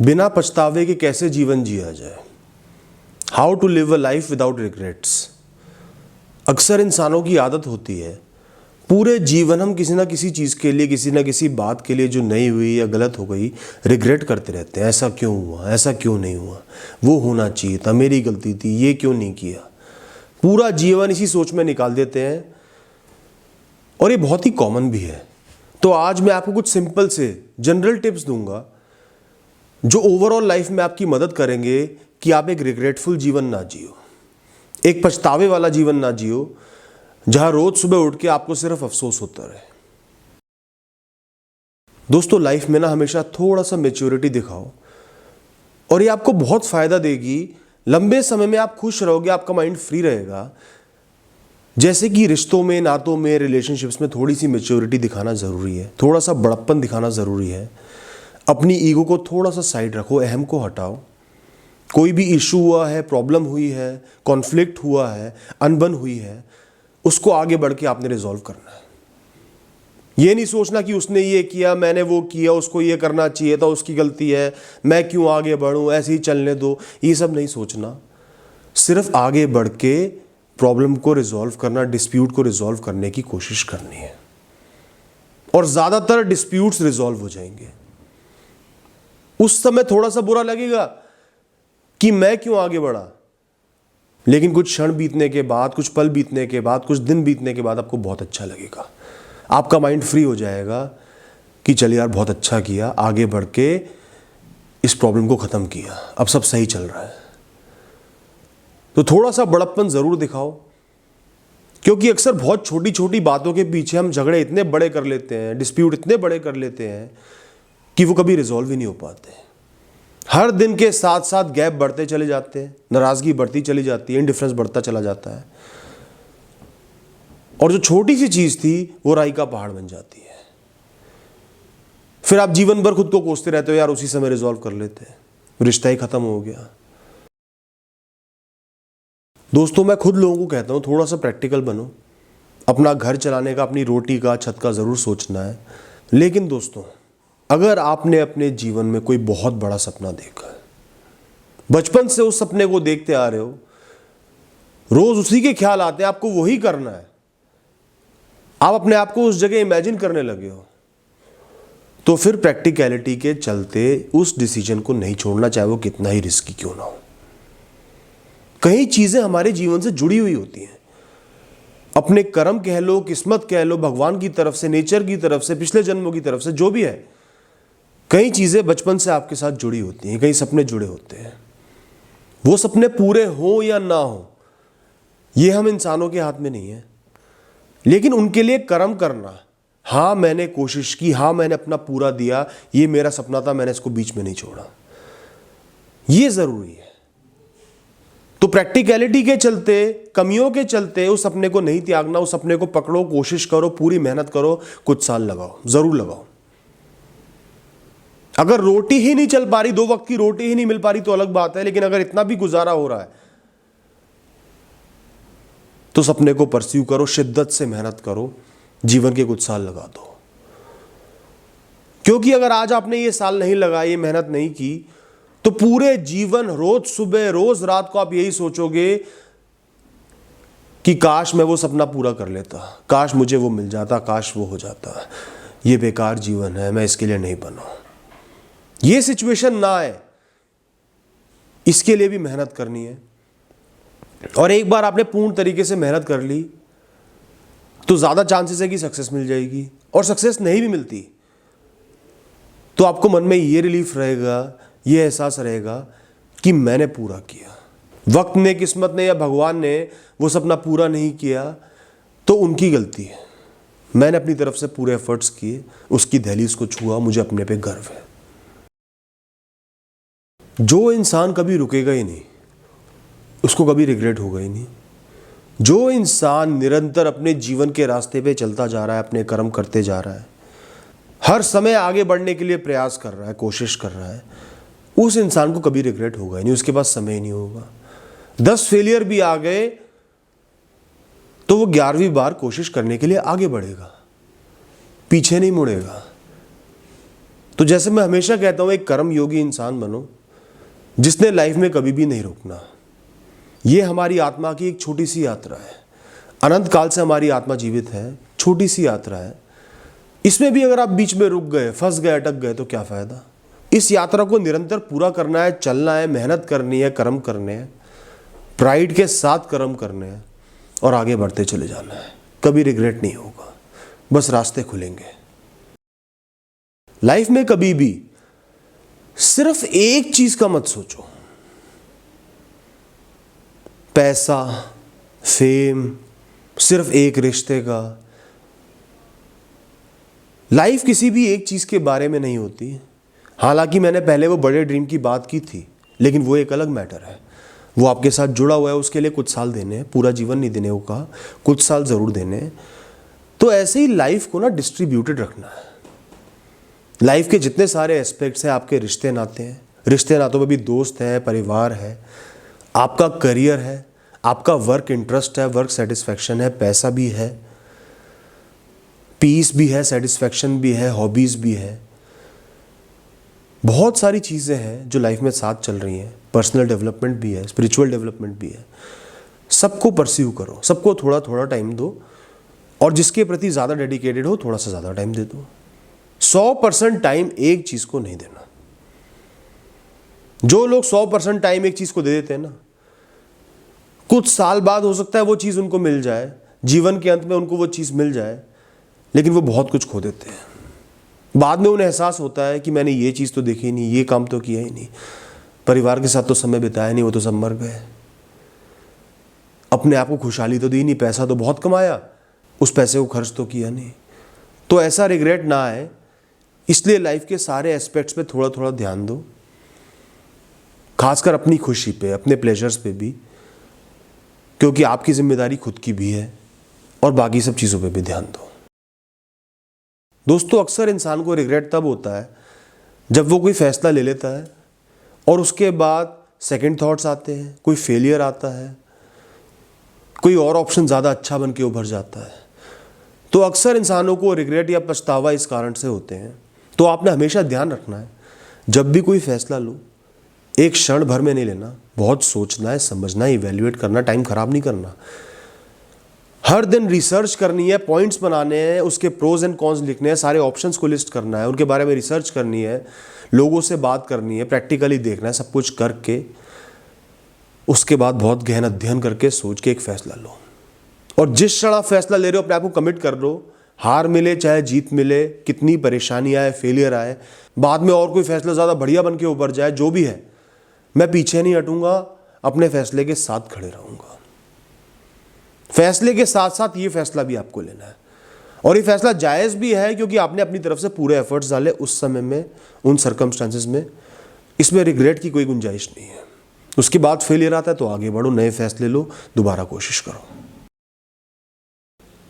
बिना पछतावे के कैसे जीवन जिया जाए, how to live a life without regrets. अक्सर इंसानों की आदत होती है पूरे जीवन हम किसी ना किसी चीज़ के लिए, किसी ना किसी बात के लिए जो नहीं हुई या गलत हो गई, रिग्रेट करते रहते हैं। ऐसा क्यों हुआ, ऐसा क्यों नहीं हुआ, वो होना चाहिए था, मेरी गलती थी, ये क्यों नहीं किया। पूरा जीवन इसी सोच में निकाल देते हैं और ये बहुत ही कॉमन भी है। तो आज मैं आपको कुछ सिंपल से जनरल टिप्स दूंगा जो ओवरऑल लाइफ में आपकी मदद करेंगे कि आप एक रिग्रेटफुल जीवन ना जियो, एक पछतावे वाला जीवन ना जियो, जहां रोज सुबह उठ के आपको सिर्फ अफसोस होता रहे। दोस्तों, लाइफ में ना हमेशा थोड़ा सा मैच्योरिटी दिखाओ और ये आपको बहुत फायदा देगी। लंबे समय में आप खुश रहोगे, आपका माइंड फ्री रहेगा। जैसे कि रिश्तों में, नातों में, रिलेशनशिप्स में थोड़ी सी मैच्योरिटी दिखाना जरूरी है, थोड़ा सा बड़प्पन दिखाना जरूरी है। अपनी ईगो को थोड़ा सा साइड रखो, अहम को हटाओ। कोई भी इशू हुआ है, प्रॉब्लम हुई है, कॉन्फ्लिक्ट हुआ है, अनबन हुई है, उसको आगे बढ़ के आपने रिजॉल्व करना है। ये नहीं सोचना कि उसने ये किया, मैंने वो किया, उसको ये करना चाहिए था, उसकी गलती है, मैं क्यों आगे बढ़ूं, ऐसे ही चलने दो। ये सब नहीं सोचना, सिर्फ आगे बढ़ के प्रॉब्लम को रिजॉल्व करना, डिस्प्यूट को रिजॉल्व करने की कोशिश करनी है। और ज्यादातर डिस्प्यूट्स रिजॉल्व हो जाएंगे। उस समय थोड़ा सा बुरा लगेगा कि मैं क्यों आगे बढ़ा, लेकिन कुछ क्षण बीतने के बाद, कुछ पल बीतने के बाद, कुछ दिन बीतने के बाद आपको बहुत अच्छा लगेगा। आपका माइंड फ्री हो जाएगा कि चलिए यार, बहुत अच्छा किया, आगे बढ़ के इस प्रॉब्लम को खत्म किया, अब सब सही चल रहा है। तो थोड़ा सा बड़प्पन जरूर दिखाओ, क्योंकि अक्सर बहुत छोटी छोटी बातों के पीछे हम झगड़े इतने बड़े कर लेते हैं, डिस्प्यूट इतने बड़े कर लेते हैं कि वो कभी रिजॉल्व ही नहीं हो पाते। हर दिन के साथ साथ गैप बढ़ते चले जाते हैं, नाराजगी बढ़ती चली जाती है, इंडिफरेंस बढ़ता चला जाता है, और जो छोटी सी चीज थी वो राई का पहाड़ बन जाती है। फिर आप जीवन भर खुद को कोसते रहते हो, यार उसी समय रिजॉल्व कर लेते हैं, रिश्ता ही खत्म हो गया। दोस्तों, मैं खुद लोगों को कहता हूं, थोड़ा सा प्रैक्टिकल बनो। अपना घर चलाने का, अपनी रोटी का, छत का जरूर सोचना है। लेकिन दोस्तों, अगर आपने अपने जीवन में कोई बहुत बड़ा सपना देखा है, बचपन से उस सपने को देखते आ रहे हो, रोज उसी के ख्याल आते हैं, आपको वही करना है, आप अपने आप को उस जगह इमेजिन करने लगे हो, तो फिर प्रैक्टिकलिटी के चलते उस डिसीजन को नहीं छोड़ना, चाहे वो कितना ही रिस्की क्यों ना हो। कई चीजें हमारे जीवन से जुड़ी हुई होती हैं, अपने कर्म कह लो, किस्मत कह लो, भगवान की तरफ से, नेचर की तरफ से, पिछले जन्मों की तरफ से, जो भी है। कई चीजें बचपन से आपके साथ जुड़ी होती हैं, कई सपने जुड़े होते हैं। वो सपने पूरे हो या ना हो, ये हम इंसानों के हाथ में नहीं है, लेकिन उनके लिए कर्म करना, हाँ मैंने कोशिश की, हाँ मैंने अपना पूरा दिया, ये मेरा सपना था, मैंने इसको बीच में नहीं छोड़ा, ये जरूरी है। तो प्रैक्टिकलिटी के चलते, कमियों के चलते उस सपने को नहीं त्यागना, उस सपने को पकड़ो, कोशिश करो, पूरी मेहनत करो, कुछ साल लगाओ, जरूर लगाओ। अगर रोटी ही नहीं चल पा रही, 2 वक्त की रोटी ही नहीं मिल पा रही तो अलग बात है, लेकिन अगर इतना भी गुजारा हो रहा है तो सपने को परस्यू करो, शिद्दत से मेहनत करो, जीवन के कुछ साल लगा दो। क्योंकि अगर आज आपने ये साल नहीं लगाए, ये मेहनत नहीं की, तो पूरे जीवन, रोज सुबह, रोज रात को आप यही सोचोगे कि काश मैं वो सपना पूरा कर लेता, काश मुझे वो मिल जाता, काश वो हो जाता, ये बेकार जीवन है, मैं इसके लिए नहीं बना। ये सिचुएशन ना आए, इसके लिए भी मेहनत करनी है। और एक बार आपने पूर्ण तरीके से मेहनत कर ली तो ज्यादा चांसेस है कि सक्सेस मिल जाएगी, और सक्सेस नहीं भी मिलती तो आपको मन में ये रिलीफ रहेगा, ये एहसास रहेगा कि मैंने पूरा किया। वक्त ने, किस्मत ने या भगवान ने वो सपना पूरा नहीं किया तो उनकी गलती है, मैंने अपनी तरफ से पूरे एफर्ट्स किए, उसकी दहलीज को छुआ, मुझे अपने पे गर्व है। जो इंसान कभी रुकेगा ही नहीं, उसको कभी रिग्रेट होगा ही नहीं। जो इंसान निरंतर अपने जीवन के रास्ते पे चलता जा रहा है, अपने कर्म करते जा रहा है, हर समय आगे बढ़ने के लिए प्रयास कर रहा है, कोशिश कर रहा है, उस इंसान को कभी रिग्रेट होगा ही नहीं, उसके पास समय ही नहीं होगा। 10 फेलियर भी आ गए तो वो 11वीं बार कोशिश करने के लिए आगे बढ़ेगा, पीछे नहीं मुड़ेगा। तो जैसे मैं हमेशा कहता हूं, एक कर्म योगी इंसान बनो जिसने लाइफ में कभी भी नहीं रुकना। ये हमारी आत्मा की एक छोटी सी यात्रा है। अनंत काल से हमारी आत्मा जीवित है, छोटी सी यात्रा है। इसमें भी अगर आप बीच में रुक गए, फंस गए, अटक गए तो क्या फायदा। इस यात्रा को निरंतर पूरा करना है, चलना है, मेहनत करनी है, कर्म करने हैं, प्राइड के साथ कर्म करने हैं और आगे बढ़ते चले जाना है। कभी रिग्रेट नहीं होगा, बस रास्ते खुलेंगे। लाइफ में कभी भी सिर्फ एक चीज का मत सोचो, पैसा, फेम, सिर्फ एक रिश्ते का। लाइफ किसी भी एक चीज के बारे में नहीं होती। हालांकि मैंने पहले वो बड़े ड्रीम की बात की थी, लेकिन वो एक अलग मैटर है। वो आपके साथ जुड़ा हुआ है, उसके लिए कुछ साल देने हैं, पूरा जीवन नहीं देने को कहा, कुछ साल जरूर देने हैं। तो ऐसे ही लाइफ को ना डिस्ट्रीब्यूटेड रखना है। लाइफ के जितने सारे एस्पेक्ट्स हैं, आपके रिश्ते नाते हैं, रिश्ते नातों में भी दोस्त हैं, परिवार है, आपका करियर है, आपका वर्क इंटरेस्ट है, वर्क सेटिस्फैक्शन है, पैसा भी है, पीस भी है, सेटिस्फैक्शन भी है, हॉबीज भी है। बहुत सारी चीज़ें हैं जो लाइफ में साथ चल रही हैं। पर्सनल डेवलपमेंट भी है, स्पिरिचुअल डेवलपमेंट भी है। सबको परस्यू करो, सबको थोड़ा थोड़ा टाइम दो, और जिसके प्रति ज़्यादा डेडिकेटेड हो थोड़ा सा ज़्यादा टाइम दे दो। 100% टाइम एक चीज़ को नहीं देना। जो लोग 100% टाइम एक चीज़ को दे देते हैं ना, कुछ साल बाद हो सकता है वो चीज़ उनको मिल जाए, जीवन के अंत में उनको वो चीज़ मिल जाए, लेकिन वो बहुत कुछ खो देते हैं। बाद में उन्हें एहसास होता है कि मैंने ये चीज़ तो देखी नहीं, ये काम तो किया ही नहीं, परिवार के साथ तो समय बिताया नहीं, वो तो सब मर गए, अपने आप को खुशहाली तो दी नहीं, पैसा तो बहुत कमाया, उस पैसे को खर्च तो किया नहीं। तो ऐसा रिग्रेट ना आए, इसलिए लाइफ के सारे एस्पेक्ट्स पे थोड़ा थोड़ा ध्यान दो, खासकर अपनी खुशी पे, अपने प्लेजर्स पे भी, क्योंकि आपकी जिम्मेदारी खुद की भी है, और बाकी सब चीज़ों पे भी ध्यान दो। दोस्तों, अक्सर इंसान को रिग्रेट तब होता है जब वो कोई फैसला ले लेता है और उसके बाद सेकंड थॉट्स आते हैं, कोई फेलियर आता है, कोई और ऑप्शन ज़्यादा अच्छा बन के उभर जाता है। तो अक्सर इंसानों को रिग्रेट या पछतावा इस कारण से होते हैं। तो आपने हमेशा ध्यान रखना है, जब भी कोई फैसला लो, एक क्षण भर में नहीं लेना, बहुत सोचना है, समझना है, इवैल्यूएट करना, टाइम खराब नहीं करना। हर दिन रिसर्च करनी है, पॉइंट्स बनाने हैं, उसके प्रोज एंड कॉन्स लिखने हैं, सारे ऑप्शंस को लिस्ट करना है, उनके बारे में रिसर्च करनी है, लोगों से बात करनी है, प्रैक्टिकली देखना है, सब कुछ करके उसके बाद बहुत गहन अध्ययन करके सोच के एक फैसला लो। और जिस क्षण आप फैसला ले रहे हो, अपने आप को कमिट कर लो, हार मिले चाहे जीत मिले, कितनी परेशानी आए, फेलियर आए, बाद में और कोई फैसला ज़्यादा बढ़िया बन के उभर जाए, जो भी है, मैं पीछे नहीं हटूंगा, अपने फैसले के साथ खड़े रहूंगा। फैसले के साथ साथ ये फैसला भी आपको लेना है, और ये फैसला जायज़ भी है क्योंकि आपने अपनी तरफ से पूरे एफर्ट्स डाले उस समय में, उन सर्कमस्टांसेस में। इसमें रिग्रेट की कोई गुंजाइश नहीं है। उसके बाद फेलियर आता है तो आगे बढ़ो, नए फैसले लो, दोबारा कोशिश करो।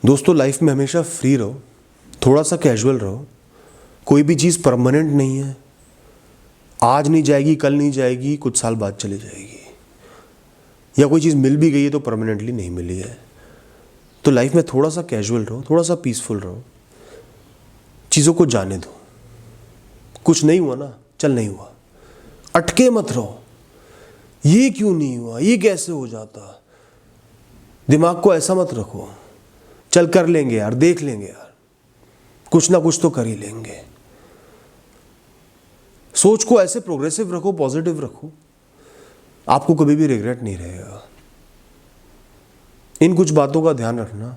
दोस्तों, लाइफ में हमेशा फ्री रहो, थोड़ा सा कैजुअल रहो। कोई भी चीज़ परमानेंट नहीं है, आज नहीं जाएगी, कल नहीं जाएगी, कुछ साल बाद चली जाएगी। या कोई चीज़ मिल भी गई है तो परमानेंटली नहीं मिली है। तो लाइफ में थोड़ा सा कैजुअल रहो, थोड़ा सा पीसफुल रहो, चीज़ों को जाने दो। कुछ नहीं हुआ ना, चल नहीं हुआ, अटके मत रहो, ये क्यों नहीं हुआ, ये कैसे हो जाता, दिमाग को ऐसा मत रखो, चल कर लेंगे यार, देख लेंगे यार, कुछ ना कुछ तो कर ही लेंगे। सोच को ऐसे प्रोग्रेसिव रखो, पॉजिटिव रखो, आपको कभी भी रिग्रेट नहीं रहेगा। इन कुछ बातों का ध्यान रखना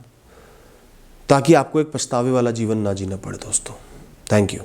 ताकि आपको एक पछतावे वाला जीवन ना जीना पड़े दोस्तों। Thank you.